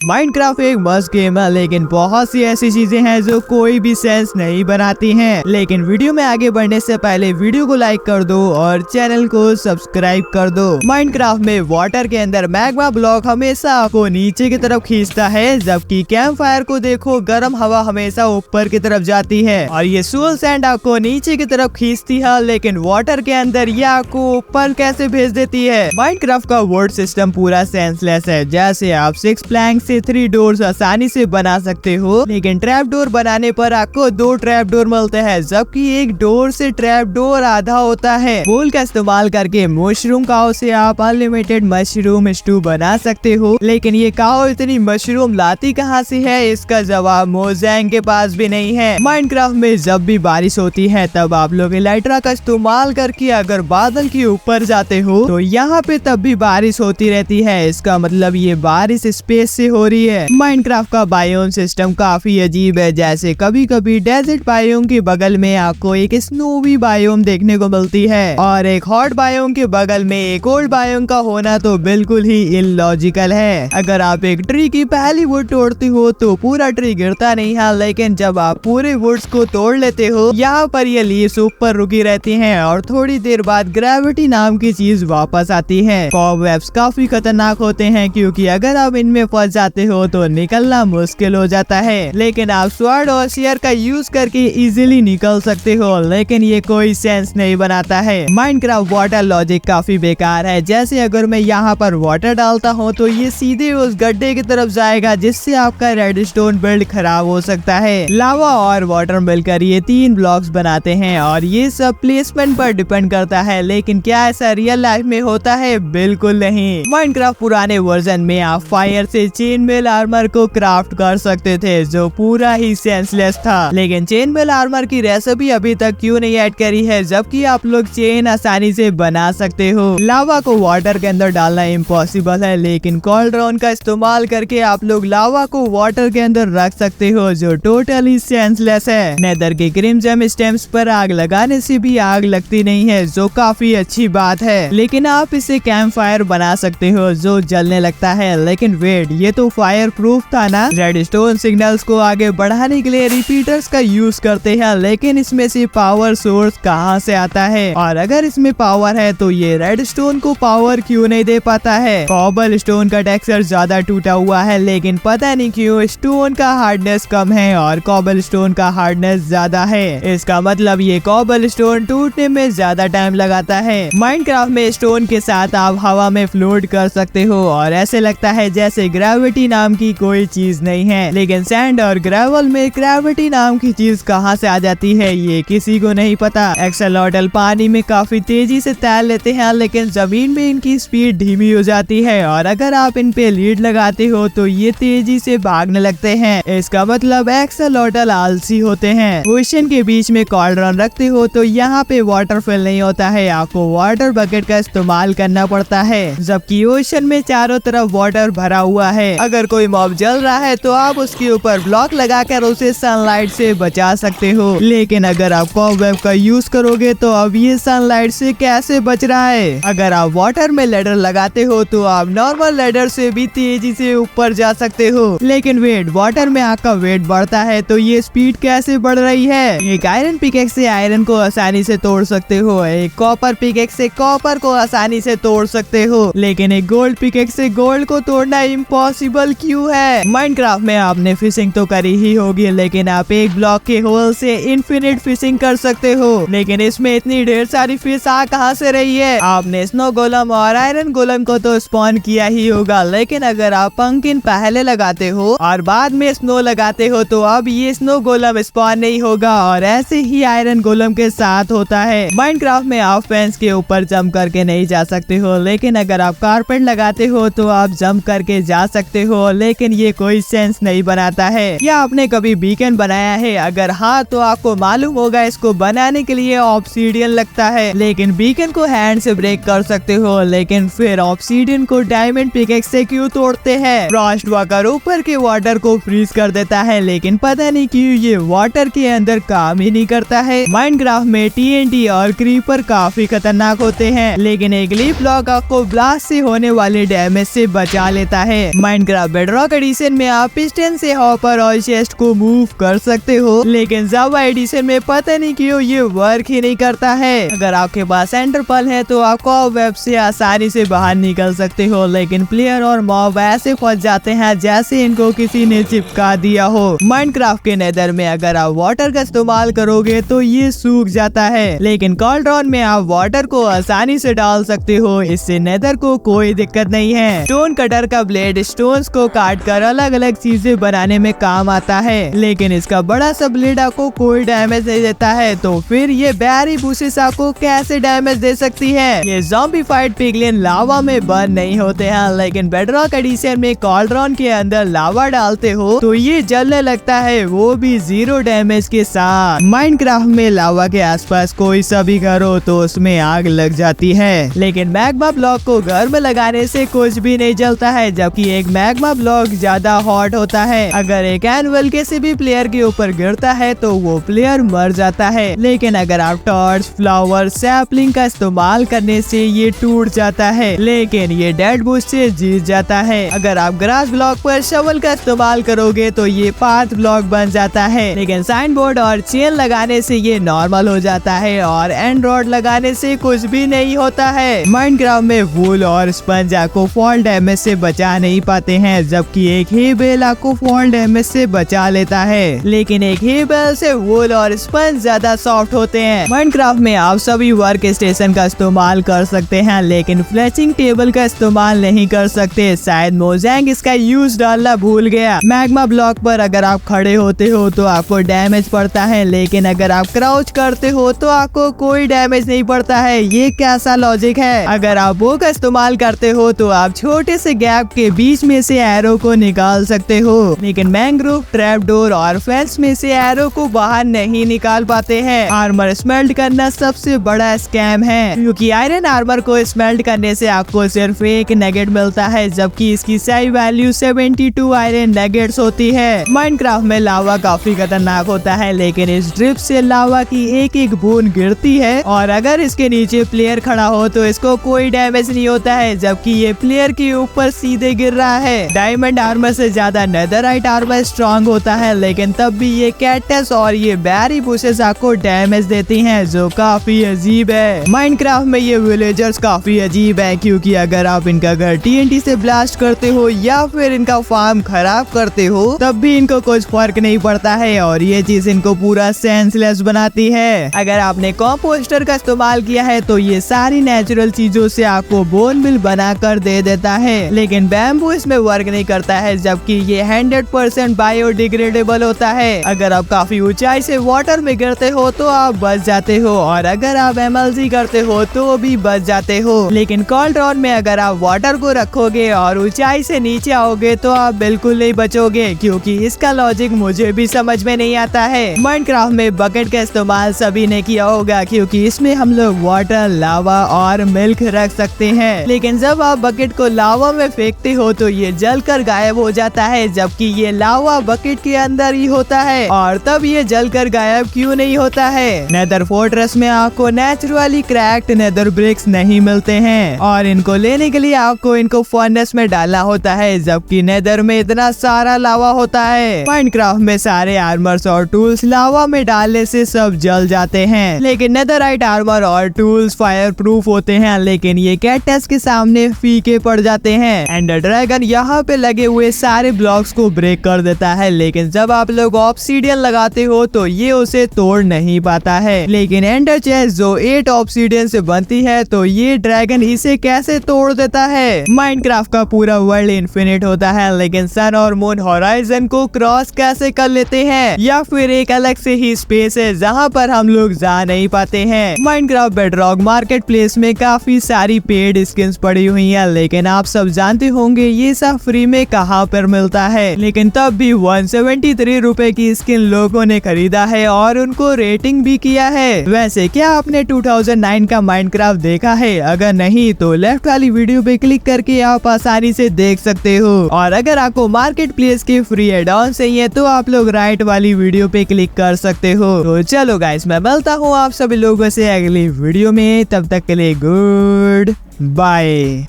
Minecraft एक मस्त game है, लेकिन बहुत सी ऐसी चीजें हैं जो कोई भी सेंस नहीं बनाती हैं। लेकिन वीडियो में आगे बढ़ने से पहले वीडियो को लाइक कर दो और चैनल को सब्सक्राइब कर दो। माइनक्राफ्ट में वाटर के अंदर मैग्मा ब्लॉक हमेशा आपको नीचे की तरफ खींचता है, जबकि कैंप फायर को देखो गर्म हवा हमेशा ऊपर की तरफ जाती है और ये सोल सैंड आपको नीचे की तरफ खींचती है, लेकिन वाटर के अंदर ये आपको ऊपर कैसे भेज देती है। माइनक्राफ्ट का वर्ड सिस्टम पूरा सेंसलेस है। जैसे आप 6 प्लैंक से 3 डोर्स आसानी से बना सकते हो, लेकिन ट्रैप डोर बनाने पर आपको 2 ट्रैप डोर मिलते हैं, जबकि एक डोर से ट्रैप डोर आधा होता है। वूल का इस्तेमाल करके मशरूम काओ से आप अनलिमिटेड मशरूम स्टू बना सकते हो, लेकिन ये काओ इतनी मशरूम लाती कहाँ से है, इसका जवाब मोज़ैंग के पास भी नहीं है। माइनक्राफ्ट में जब भी बारिश होती है तब आप लोग इलाइट्रा का इस्तेमाल करके अगर बादल के ऊपर जाते हो तो यहाँ पे तब भी बारिश होती रहती है। इसका मतलब ये बारिश स्पेस से हो रही है। माइनक्राफ्ट का बायोम सिस्टम काफी अजीब है। जैसे कभी कभी डेजर्ट बायोम के बगल में आपको एक स्नोवी बायोम देखने को मिलती है और एक हॉट बायोम के बगल में एक कोल्ड बायोम का होना तो बिल्कुल ही इलॉजिकल है। अगर आप एक ट्री की पहली वुड तोड़ते हो तो पूरा ट्री गिरता नहीं है, लेकिन जब आप पूरे वुड्स को तोड़ लेते हो यहाँ पर ये लीव्स ऊपर रुकी रहती हैं और थोड़ी देर बाद ग्रेविटी नाम की चीज वापस आती है। कॉबवेब्स काफी खतरनाक होते हैं क्योंकि अगर आप इनमें फंस जाते हो तो निकलना मुश्किल हो जाता है, लेकिन आप स्वॉर्ड और शेयर का यूज करके इजीली निकल सकते हो, लेकिन ये कोई सेंस नहीं बनाता है। माइनक्राफ्ट वाटर लॉजिक काफी बेकार है। जैसे अगर मैं यहाँ पर वाटर डालता हूँ तो ये सीधे उस गड्ढे की तरफ जाएगा, जिससे आपका रेडस्टोन बिल्ड खराब हो सकता है। लावा और वाटर मिलकर ये 3 ब्लॉक्स बनाते हैं और ये सब प्लेसमेंट पर डिपेंड करता है, लेकिन क्या ऐसा रियल लाइफ में होता है? बिल्कुल नहीं। माइनक्राफ्ट पुराने वर्जन में आप फायर से चेन मेल आर्मर को क्राफ्ट कर सकते थे, जो पूरा ही सेंसलेस था, लेकिन चेन मेल आर्मर की रेसिपी अभी तक क्यों नहीं ऐड करी है, जबकि आप लोग चेन आसानी से बना सकते हो। लावा को वाटर के अंदर डालना इम्पॉसिबल है, लेकिन कॉल्ड्रॉन का इस्तेमाल करके आप लोग लावा को वाटर के अंदर रख सकते हो, जो टोटली सेंसलेस है। नेदर के क्रिमजन स्टेम्स पर आग लगाने से भी आग लगती नहीं है, जो काफी अच्छी बात है, लेकिन आप इसे कैंप फायर बना सकते हो जो जलने लगता है। लेकिन वेट, ये तो फायर प्रूफ था ना। रेडस्टोन सिग्नल्स को आगे बढ़ाने के लिए रिपीटर्स का यूज करते हैं, लेकिन इसमें से पावर सोर्स कहाँ से आता है? और अगर इसमें पावर है तो ये रेडस्टोन को पावर क्यों नहीं दे पाता है? कॉबल स्टोन का टेक्सचर ज्यादा टूटा हुआ है, लेकिन पता नहीं क्यों स्टोन का हार्डनेस कम है और कॉबल स्टोन का हार्डनेस ज्यादा है। इसका मतलब ये कॉबल स्टोन टूटने में ज्यादा टाइम लगाता है। माइनक्राफ्ट में स्टोन के साथ आप हवा में फ्लोट कर सकते हो और ऐसे लगता है जैसे ग्रेविटी नाम की कोई चीज नहीं है, लेकिन सैंड और ग्रेवल में ग्रेविटी नाम की चीज कहाँ से आ जाती है ये किसी को नहीं पता। एक्सेलोटल पानी में काफी तेजी से तैर लेते हैं, लेकिन जमीन में इनकी स्पीड धीमी हो जाती है और अगर आप इन पे लीड लगाते हो तो ये तेजी से भागने लगते हैं। इसका मतलब एक्सेलोटल आलसी होते हैं। ओशन के बीच में कॉल्ड्रॉन रखते हो तो यहाँ पे वाटर फिल नहीं होता है, आपको वाटर बकेट का इस्तेमाल करना पड़ता है, जबकि ओशन में चारों तरफ वाटर भरा हुआ है। अगर कोई मॉब जल रहा है तो आप उसके ऊपर ब्लॉक लगाकर उसे सनलाइट से बचा सकते हो, लेकिन अगर आप कॉबवेब का यूज करोगे तो अब ये सनलाइट से कैसे बच रहा है? अगर आप वाटर में लैडर लगाते हो तो आप नॉर्मल लैडर से भी तेजी से ऊपर जा सकते हो, लेकिन वेट, वाटर में आपका वेट बढ़ता है तो ये स्पीड कैसे बढ़ रही है? एक आयरन पिकेक्स से आयरन को आसानी से तोड़ सकते हो, एक कॉपर पिकेक्स से कॉपर को आसानी से तोड़ सकते हो, लेकिन एक गोल्ड पिकेक्स से गोल्ड को तोड़ना इम्पॉसिबल क्यों है? माइनक्राफ्ट में आपने फिशिंग तो करी ही होगी, लेकिन आप एक ब्लॉक के होल से इनफिनिट फिशिंग कर सकते हो, लेकिन इसमें इतनी ढेर सारी फिश आ कहाँ से रही है? आपने स्नो गोलम और आयरन गोलम को तो स्पॉन किया ही होगा, लेकिन अगर आप पंकिन पहले लगाते हो और बाद में स्नो लगाते हो तो अब ये स्नो गोलम स्पॉन नहीं होगा, और ऐसे ही आयरन गोलम के साथ होता है। माइनक्राफ्ट में आप फेंस के ऊपर जंप करके नहीं जा सकते हो, लेकिन अगर आप कारपेट लगाते हो तो आप जंप करके जा सकते हो, लेकिन ये कोई सेंस नहीं बनाता है। या आपने कभी बीकन बनाया है? अगर हाँ तो आपको मालूम होगा इसको बनाने के लिए ऑब्सीडियन लगता है, लेकिन बीकन को हैंड से ब्रेक कर सकते हो, लेकिन फिर ऑब्सीडियन को डायमंड पिकेक्स से क्यों तोड़ते हैं? फ्रॉस्ट वाकर ऊपर के वाटर को फ्रीज कर देता है, लेकिन पता नहीं क्यों ये वाटर के अंदर काम ही नहीं करता है। माइनक्राफ्ट में TNT और क्रीपर काफी खतरनाक होते हैं, लेकिन एक लीफ ब्लॉक आपको ब्लास्ट से होने वाले डैमेज से बचा लेता है। माइनक्राफ्ट माइनक्राफ्ट बेडरॉक एडिशन में आप पिस्टन से हॉपर और चेस्ट को मूव कर सकते हो, लेकिन जावा एडिशन में पता नहीं क्यों ये वर्क ही नहीं करता है। अगर आपके पास एंडर पर्ल है तो आप वेब से आसानी से बाहर निकल सकते हो, लेकिन प्लेयर और मॉब ऐसे फंस जाते हैं जैसे इनको किसी ने चिपका दिया हो। माइनक्राफ्ट के नेदर में अगर आप वाटर का इस्तेमाल करोगे तो ये सूख जाता है, लेकिन कॉल्ड्रॉन में आप वाटर को आसानी से डाल सकते हो, इससे नेदर को कोई दिक्कत नहीं है। स्टोन कटर का ब्लेड स्टोन्स को काट कर अलग अलग चीजें बनाने में काम आता है, लेकिन इसका बड़ा सा ब्लेड आपको कोई डैमेज नहीं देता है। तो फिर ये बैरी बुशेस आपको कैसे डैमेज दे सकती है? ये ज़ॉम्बीफाइड पिगलिन लावा में बर्न नहीं होते हैं, लेकिन बेडरॉक एडिशन में कॉल्ड्रॉन के अंदर लावा डालते हो तो ये जलने लगता है, वो भी 0 डैमेज के साथ। माइनक्राफ्ट में लावा के आसपास कोई सा भी घर हो तो उसमें आग लग जाती है, लेकिन मैग्मा ब्लॉक को घर में लगाने से कुछ भी नहीं जलता है, जबकि एक मैग्मा ब्लॉक ज्यादा हॉट होता है। अगर एक एनुअल किसी भी प्लेयर के ऊपर गिरता है तो वो प्लेयर मर जाता है, लेकिन अगर आप टॉर्च, फ्लावर, सैपलिंग का इस्तेमाल करने से ये टूट जाता है, लेकिन ये डेड बुश से जीत जाता है। अगर आप ग्रास ब्लॉक पर शवल का इस्तेमाल करोगे तो ये पाथ ब्लॉक बन जाता है, लेकिन साइन बोर्ड और चेन लगाने से ये नॉर्मल हो जाता है और एंड रॉड लगाने से कुछ भी नहीं होता है। माइनक्राफ्ट में वूल और स्पंज आपको फॉल डैमेज से बचा नहीं पाते हैं, जबकि एक हे बेल आपको फॉल डैमेज से बचा लेता है, लेकिन एक हे बेल से वूल और स्पंज ज्यादा सॉफ्ट होते हैं। माइनक्राफ्ट में आप सभी वर्क स्टेशन का इस्तेमाल कर सकते हैं, लेकिन फ्लैचिंग टेबल का इस्तेमाल नहीं कर सकते। शायद मोजैंग इसका यूज डालना भूल गया। मैग्मा ब्लॉक पर अगर आप खड़े होते हो तो आपको डैमेज पड़ता है, लेकिन अगर आप क्राउच करते हो तो आपको कोई डैमेज नहीं पड़ता है। ये कैसा लॉजिक है? अगर आप वो का इस्तेमाल करते हो तो आप छोटे से गैप के बीच में से एरो को निकाल सकते हो, लेकिन मैंग्रोव, ट्रैप डोर और फेंस में से एरो को बाहर नहीं निकाल पाते हैं। आर्मर स्मेल्ट करना सबसे बड़ा स्कैम है, क्योंकि आयरन आर्मर को स्मेल्ट करने से आपको सिर्फ 1 नगेट मिलता है, जबकि इसकी सही वैल्यू 72 आयरन नगेट्स होती है। माइनक्राफ्ट में लावा काफी खतरनाक होता है, लेकिन इस ड्रिप से लावा की एक एक बूंद गिरती है और अगर इसके नीचे प्लेयर खड़ा हो तो इसको कोई डैमेज नहीं होता है, जबकि ये प्लेयर के ऊपर सीधे गिर रहा है। डायमंड आर्मर से ज्यादा नेदरराइट आर्मर स्ट्रॉन्ग होता है, लेकिन तब भी ये कैक्टस और ये बैरी बुशेस आपको डैमेज देती हैं, जो काफी अजीब है। माइनक्राफ्ट में ये विलेजर्स काफी अजीब है, क्योंकि अगर आप इनका घर TNT से ब्लास्ट करते हो या फिर इनका फार्म खराब करते हो तब भी इनको कुछ फर्क नहीं पड़ता है, और ये चीज इनको पूरा सेंसलेस बनाती है। अगर आपने कंपोस्टर का इस्तेमाल किया है तो ये सारी नेचुरल चीजों से आपको बोन मिल बना कर दे देता है, लेकिन बैम्बू इसमें वर्क नहीं करता है, जबकि ये 100% बायोडिग्रेडेबल होता है। अगर आप काफी ऊंचाई से वाटर में गिरते हो तो आप बच जाते हो, और अगर आप MLG करते हो तो भी बच जाते हो, लेकिन कॉल्ड्रॉन में अगर आप वाटर को रखोगे और ऊंचाई से नीचे आओगे तो आप बिल्कुल नहीं बचोगे, क्योंकि इसका लॉजिक मुझे भी समझ में नहीं आता है। माइनक्राफ्ट में बकेट का इस्तेमाल सभी ने किया होगा, क्योंकि इसमें हम लोग वाटर, लावा और मिल्क रख सकते हैं, लेकिन जब आप बकेट को लावा में फेंकते हो तो ये जलकर गायब हो जाता है, जबकि ये लावा बकेट के अंदर ही होता है। और तब ये जलकर गायब क्यों नहीं होता है? नेदर फोर्ट्रेस में आपको नेचुरली क्रैक्ड नेदर ब्रिक्स नहीं मिलते हैं, और इनको लेने के लिए आपको इनको फर्नेस में डालना होता है, जबकि नेदर में इतना सारा लावा होता है। माइनक्राफ्ट में सारे आर्मर्स और टूल्स लावा में डालने से सब जल जाते हैं, लेकिन नेदरराइट आर्मर और टूल्स फायर प्रूफ होते हैं, लेकिन ये कैक्टस के सामने फीके पड़ जाते हैं। एंडर ड्रैगन यहाँ पे लगे हुए सारे ब्लॉक्स को ब्रेक कर देता है, लेकिन जब आप लोग ऑब्सीडियन लगाते हो तो ये उसे तोड़ नहीं पाता है, लेकिन एंडर चेस्ट जो 8 ऑब्सीडियन से बनती है तो ये ड्रैगन इसे कैसे तोड़ देता है? माइनक्राफ्ट का पूरा वर्ल्ड इन्फिनिट होता है, लेकिन सन और मून हॉराइजन को क्रॉस कैसे कर लेते हैं? या फिर एक अलग से ही स्पेस है जहाँ पर हम लोग जा नहीं पाते हैं। माइनक्राफ्ट बेडरॉक मार्केट प्लेस में काफी सारी पेड स्किन्स पड़ी हुई है, लेकिन आप सब जानते होंगे ये सब फ्री में कहाँ पर मिलता है, लेकिन तब भी 173 रुपए की स्किन लोगों ने खरीदा है और उनको रेटिंग भी किया है। वैसे क्या आपने 2009 का माइनक्राफ्ट देखा है? अगर नहीं तो लेफ्ट वाली वीडियो पे क्लिक करके आप आसानी से देख सकते हो, और अगर आपको मार्केट प्लेस के फ्री एड ऑन चाहिए तो आप लोग राइट वाली वीडियो पे क्लिक कर सकते हो। तो चलो गाइस, मैं मिलता हूँ आप सभी लोगों से अगली वीडियो में, तब तक के लिए गुड बाय।